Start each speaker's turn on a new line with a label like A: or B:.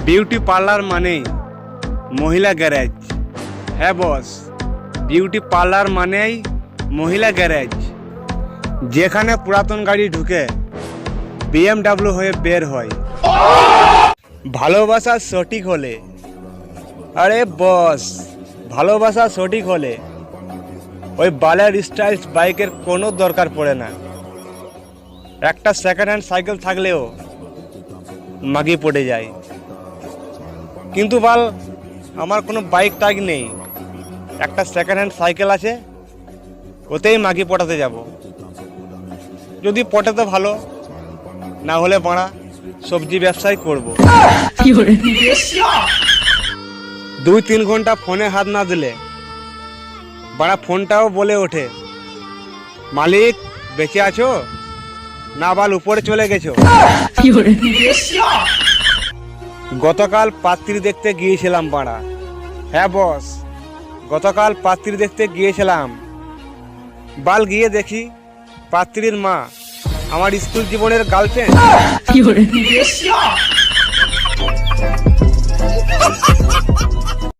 A: Beauty parlour মানেই মহিলা garage. হ্যাঁ বস, বিউটি পার্লার মানেই মহিলা গ্যারেজ, যেখানে পুরাতন গাড়ি ঢুকে BMW হয়ে বের হয় ভালোবাসা সঠিক হলে। আরে বস, ভালোবাসা সঠিক হলে ওই বালের স্টাইলস বাইকের কোনো দরকার পড়ে না। একটা সেকেন্ড হ্যান্ড সাইকেল থাকলেও মাগি পড়ে যায়। কিন্তু বাল, আমার কোনো বাইক টাইক নেই, একটা সেকেন্ড হ্যান্ড সাইকেল আছে, ওতেই মাগি পটাতে যাব। যদি পটে তো ভালো, না হলে বাড়া সবজি ব্যবসায় করব। 2-3 ঘন্টা ফোনে হাত না দিলে বাড়া ফোনটাও বলে ওঠে, মালিক বেঁচে আছো না বাল উপরে চলে গেছো। গতকাল পাত্রী দেখতে গিয়েছিলাম বাড়া। হ্যাঁ বস, গতকাল পাত্রী দেখতে গিয়েছিলাম। বাল গিয়ে দেখি পাত্রীর মা আমার স্কুল জীবনের গার্লফ্রেন্ড।